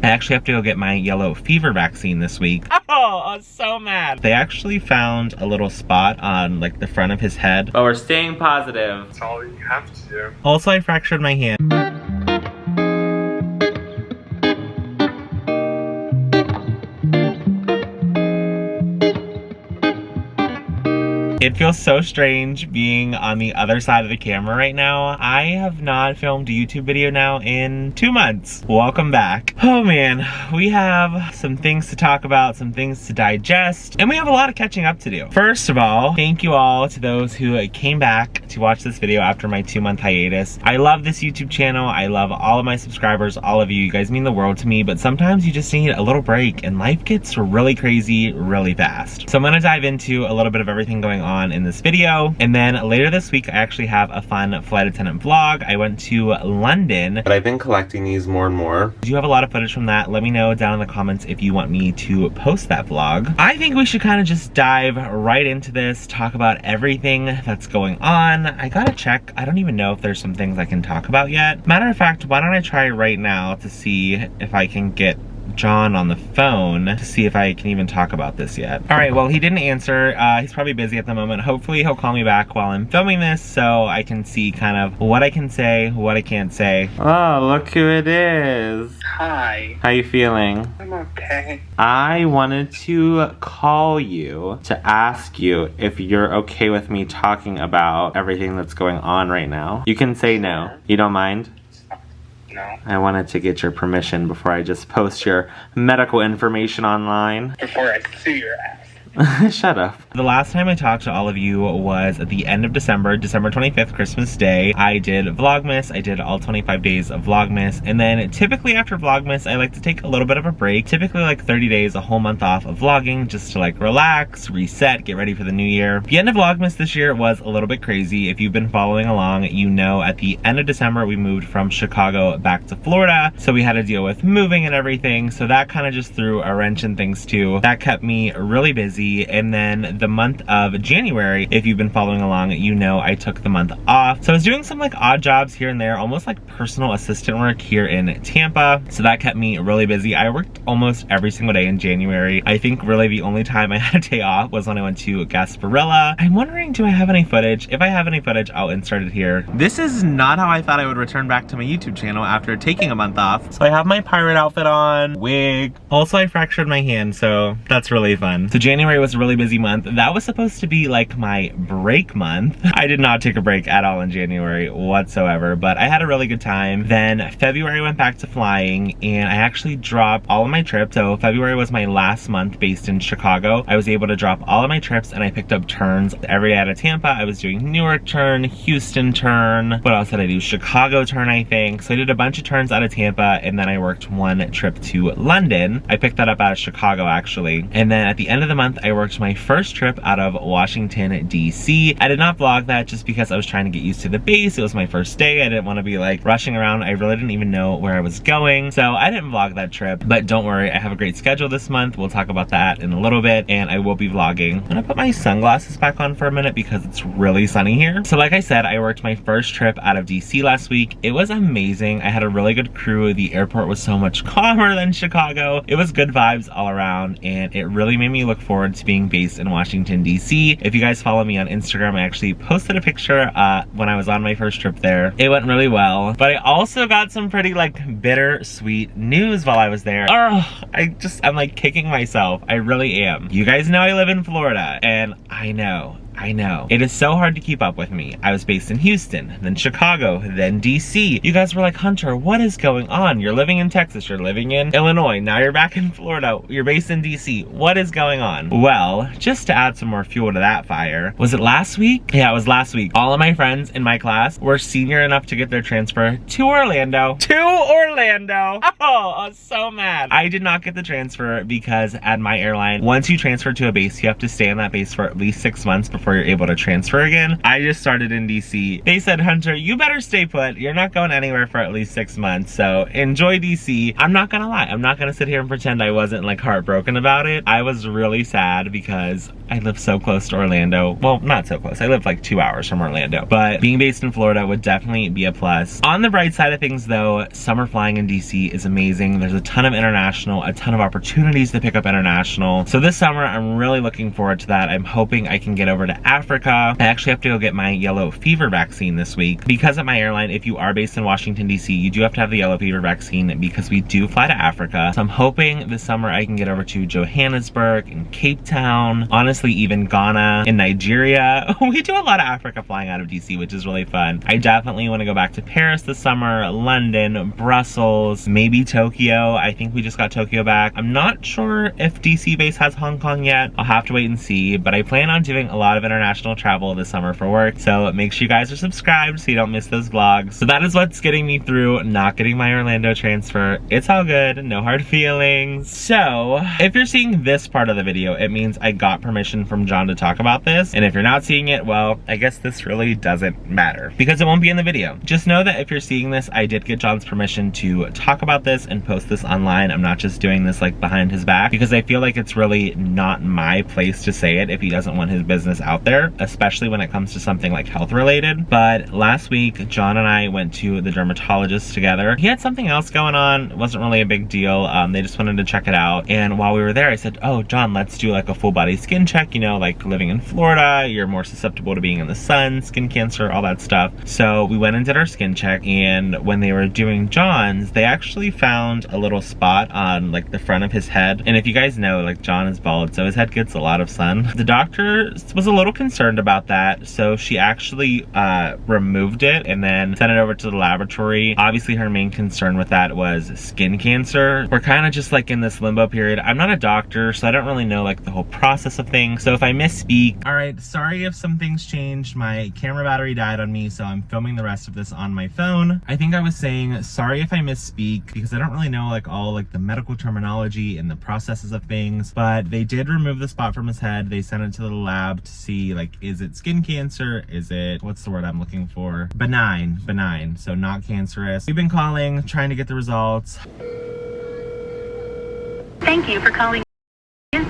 I actually have to go get my yellow fever vaccine this week. Oh, I was so mad. They actually found a little spot on like the front of his head. Oh, we're staying positive. That's all you have to do. Also, I fractured my hand. It feels so strange being on the other side of the camera right now. I have not filmed a YouTube video now in 2 months. Welcome back. Oh man, we have some things to talk about, some things to digest, and we have a lot of catching up to do. First of all, thank you all to those who came back to watch this video after my 2-month hiatus. I love this YouTube channel. I love all of my subscribers, all of you. You guys mean the world to me, but sometimes you just need a little break and life gets really crazy really fast. So I'm gonna dive into a little bit of everything going on in this video, and then later this week I actually have a fun flight attendant vlog. I went to London, but I've been collecting these more and more. Do you have a lot of footage from that? Let me know down in the comments if you want me to post that vlog. I think we should kind of just dive right into this, talk about everything that's going on. I gotta check. I don't even know if there's some things I can talk about yet. Matter of fact, why don't I try right now to see if I can get John on the phone to see if I can even talk about this yet. All right, well, he didn't answer. He's probably busy at the moment. Hopefully he'll call me back while I'm filming this so I can see kind of what I can say, what I can't say. Oh, look who it is. Hi. How you feeling? I'm okay. I wanted to call you to ask you if you're okay with me talking about everything that's going on right now. You can say no. You don't mind? No. I wanted to get your permission before I just post your medical information online. Before I sue your ass. Shut up. The last time I talked to all of you was at the end of December, December 25th, Christmas Day. I did Vlogmas. I did all 25 days of Vlogmas. And then typically after Vlogmas, I like to take a little bit of a break. Typically like 30 days, a whole month off of vlogging just to like relax, reset, get ready for the new year. The end of Vlogmas this year was a little bit crazy. If you've been following along, you know at the end of December, we moved from Chicago back to Florida. So we had to deal with moving and everything. So that kind of just threw a wrench in things too. That kept me really busy. And then the month of January, if you've been following along, you know I took the month off. So I was doing some like odd jobs here and there, almost like personal assistant work here in Tampa. So that kept me really busy. I worked almost every single day in January. I think really the only time I had a day off was when I went to Gasparilla. I'm wondering, do I have any footage? If I have any footage, I'll insert it here. This is not how I thought I would return back to my YouTube channel after taking a month off. So I have my pirate outfit on, wig. Also, I fractured my hand, so that's really fun. So January was a really busy month. That was supposed to be like my break month. I did not take a break at all in January whatsoever, but I had a really good time. Then February I went back to flying and I actually dropped all of my trips. So February was my last month based in Chicago. I was able to drop all of my trips and I picked up turns every day out of Tampa. I was doing Newark turn, Houston turn. What else did I do? Chicago turn, I think. So I did a bunch of turns out of Tampa and then I worked one trip to London. I picked that up out of Chicago actually. And then at the end of the month, I worked my first trip out of Washington, DC. I did not vlog that just because I was trying to get used to the base. It was my first day. I didn't want to be like rushing around. I really didn't even know where I was going. So I didn't vlog that trip, but don't worry. I have a great schedule this month. We'll talk about that in a little bit and I will be vlogging. I'm gonna put my sunglasses back on for a minute because it's really sunny here. So like I said, I worked my first trip out of DC last week. It was amazing. I had a really good crew. The airport was so much calmer than Chicago. It was good vibes all around and it really made me look forward to being based in Washington, DC. If you guys follow me on Instagram, I actually posted a picture when I was on my first trip there. It went really well, but I also got some pretty like bittersweet news while I was there. Oh, I'm like kicking myself. I really am. You guys know I live in Florida and I know. It is so hard to keep up with me. I was based in Houston, then Chicago, then DC. You guys were like, Hunter, what is going on? You're living in Texas, you're living in Illinois, now you're back in Florida, you're based in DC. What is going on? Well, just to add some more fuel to that fire, was it last week? Yeah, it was last week. All of my friends in my class were senior enough to get their transfer to Orlando. Oh, I was so mad. I did not get the transfer because at my airline, once you transfer to a base, you have to stay on that base for at least 6 months before before you're able to transfer again. I just started in DC. They said, Hunter, you better stay put. You're not going anywhere for at least 6 months. So enjoy DC. I'm not gonna lie. I'm not gonna sit here and pretend I wasn't like heartbroken about it. I was really sad because I live so close to Orlando. Well, not so close. I live like 2 hours from Orlando, but being based in Florida would definitely be a plus. On the bright side of things though, summer flying in DC is amazing. There's a ton of international, a ton of opportunities to pick up international. So this summer, I'm really looking forward to that. I'm hoping I can get over to Africa. I actually have to go get my yellow fever vaccine this week. Because at my airline, if you are based in Washington, DC, you do have to have the yellow fever vaccine because we do fly to Africa. So I'm hoping this summer I can get over to Johannesburg and Cape Town, honestly, even Ghana and Nigeria. We do a lot of Africa flying out of DC, which is really fun. I definitely want to go back to Paris this summer, London, Brussels, maybe Tokyo. I think we just got Tokyo back. I'm not sure if DC base has Hong Kong yet. I'll have to wait and see, but I plan on doing a lot of international travel this summer for work. So make sure you guys are subscribed so you don't miss those vlogs. So that is what's getting me through not getting my Orlando transfer. It's all good, no hard feelings. So if you're seeing this part of the video, it means I got permission from John to talk about this. And if you're not seeing it, well, I guess this really doesn't matter because it won't be in the video. Just know that if you're seeing this, I did get John's permission to talk about this and post this online. I'm not just doing this like behind his back because I feel like it's really not my place to say it if he doesn't want his business out there, especially when it comes to something like health related. But last week, John and I went to the dermatologist together. He had something else going on. It wasn't really a big deal. They just wanted to check it out. And while we were there, I said, oh, John, let's do like a full body skin check. You know, like living in Florida, you're more susceptible to being in the sun, skin cancer, all that stuff. So we went and did our skin check. And when they were doing John's, they actually found a little spot on like the front of his head. And if you guys know, like John is bald, so his head gets a lot of sun. The doctor was a little concerned about that. So she actually removed it and then sent it over to the laboratory. Obviously her main concern with that was skin cancer. We're kind of just like in this limbo period. I'm not a doctor, so I don't really know like the whole process of things. So if I misspeak, all right, sorry if some things changed. My camera battery died on me, so I'm filming the rest of this on my phone. I think I was saying sorry if I misspeak because I don't really know like all like the medical terminology and the processes of things, but they did remove the spot from his head. They sent it to the lab to see like, is it skin cancer? Is it, what's the word I'm looking for? Benign, so not cancerous. We've been calling, trying to get the results. Thank you for calling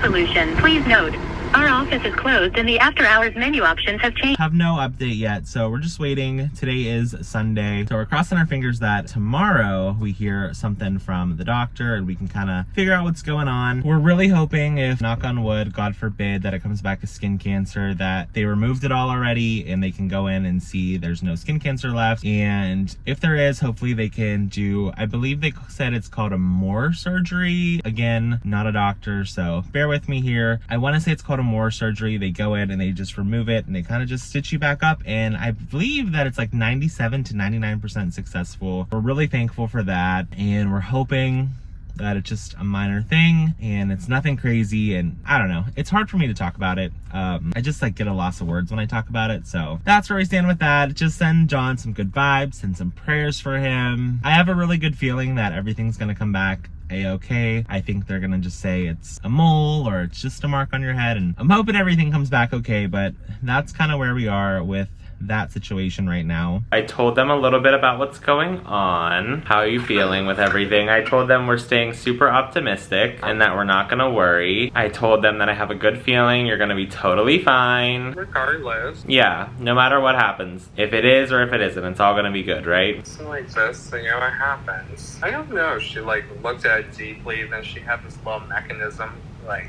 Solution. Please note, our office is closed and the after-hours menu options have changed. Have no update yet, so we're just waiting. Today is Sunday, so we're crossing our fingers that tomorrow we hear something from the doctor and we can kind of figure out what's going on. We're really hoping, if knock on wood, God forbid, that it comes back as skin cancer, that they removed it all already and they can go in and see there's no skin cancer left. And if there is, hopefully they can do, I believe they said it's called a Moore surgery. Again, not a doctor, so bear with me here. I want to say it's called a Moore surgery. They go in and they just remove it and they kind of just stitch you back up, and I believe that it's like 97 to 99% successful. We're really thankful for that, and we're hoping that it's just a minor thing and it's nothing crazy. And I don't know, it's hard for me to talk about it. I just like get a loss of words when I talk about it, so that's where we stand with that. Just send John some good vibes, send some prayers for him. I have a really good feeling that everything's gonna come back a-okay. I think they're gonna just say it's a mole or it's just a mark on your head, and I'm hoping everything comes back okay, but that's kind of where we are with that situation right now. I told them a little bit about what's going on. How are you feeling with everything? I told them we're staying super optimistic and that we're not gonna worry. I told them that I have a good feeling you're gonna be totally fine. Regardless. Yeah, no matter what happens. If it is or if it isn't, it's all gonna be good, right? It's like this, so you know what happens. I don't know, she like looked at it deeply, then she had this little mechanism, like,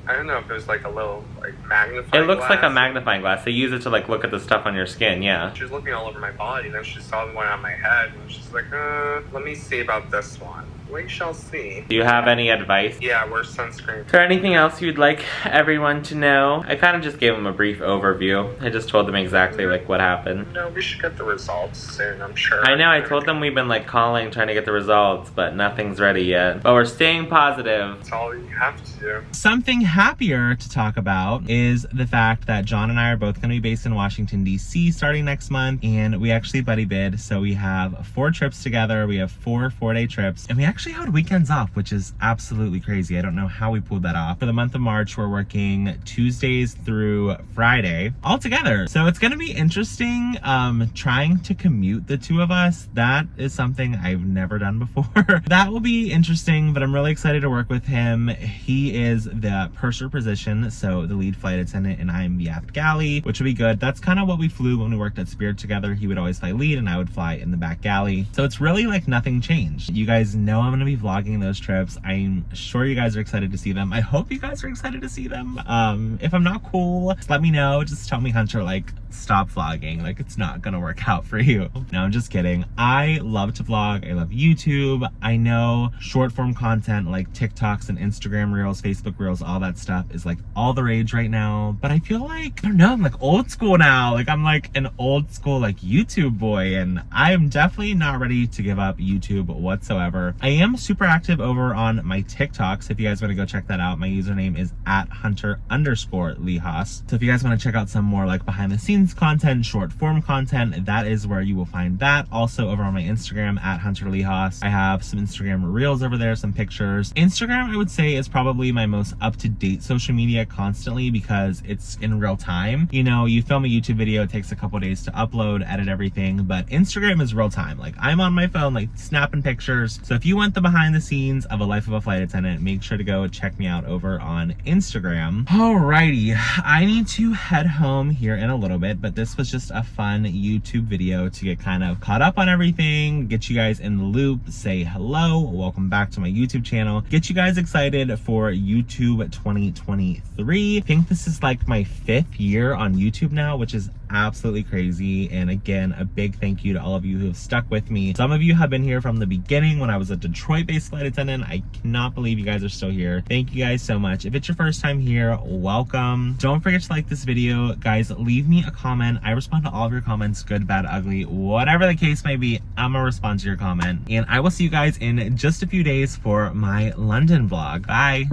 I don't know if it was like a little like magnifying glass. It looks like a magnifying glass. They use it to like look at the stuff on your skin, yeah. She was looking all over my body, then she saw the one on my head, and she's like, let me see about this one. We shall see. Do you have any advice? Yeah, wear sunscreen. Is there anything else you'd like everyone to know? I kind of just gave them a brief overview. I just told them exactly like what happened. No, we should get the results soon, I'm sure. I know, I told them we've been like calling, trying to get the results, but nothing's ready yet. But we're staying positive. That's all you have to do. Something happier to talk about is the fact that John and I are both going to be based in Washington, D.C. starting next month, and we actually buddy bid, so we have 4 trips together. We have 4 4-day trips, and we actually actually had weekends off, which is absolutely crazy. I don't know how we pulled that off. For the month of March, we're working Tuesdays through Friday all together. So it's gonna be interesting trying to commute the two of us. That is something I've never done before. That will be interesting, but I'm really excited to work with him. He is the purser position, so the lead flight attendant, and I'm the aft galley, which will be good. That's kind of what we flew when we worked at Spirit together. He would always fly lead and I would fly in the back galley. So it's really like nothing changed. You guys know I'm gonna be vlogging those trips. I'm sure you guys are excited to see them. I hope you guys are excited to see them. If I'm not cool, just let me know. Just tell me, Hunter, like, stop vlogging. Like, it's not gonna work out for you. No, I'm just kidding. I love to vlog. I love YouTube. I know short form content like TikToks and Instagram Reels, Facebook Reels, all that stuff is like all the rage right now. But I feel like, I don't know, I'm like old school now. Like, I'm like an old school like YouTube boy, and I'm definitely not ready to give up YouTube whatsoever. I am super active over on my TikToks. If you guys want to go check that out, my username is @hunter_lehas. So if you guys want to check out some more like behind the scenes content, short form content, that is where you will find that. Also over on my Instagram @hunterlehas. I have some Instagram Reels over there, some pictures. Instagram, I would say, is probably my most up-to-date social media constantly because it's in real time. You know, you film a YouTube video, it takes a couple days to upload, edit everything, but Instagram is real time. Like, I'm on my phone, like, snapping pictures. So if you want the behind the scenes of a life of a flight attendant, make sure to go check me out over on Instagram. Alrighty, I need to head home here in a little bit, but this was just a fun YouTube video to get kind of caught up on everything, get you guys in the loop, say hello, welcome back to my YouTube channel, get you guys excited for YouTube 2023. I think this is like my 5th year on YouTube now, which is absolutely crazy. And again, a big thank you to all of you who have stuck with me. Some of you have been here from the beginning when I was a Detroit-based flight attendant. I cannot believe you guys are still here. Thank you guys so much. If it's your first time here, welcome. Don't forget to like this video. Guys, leave me a comment. I respond to all of your comments, good, bad, ugly, whatever the case may be. I'm gonna respond to your comment. And I will see you guys in just a few days for my London vlog. Bye.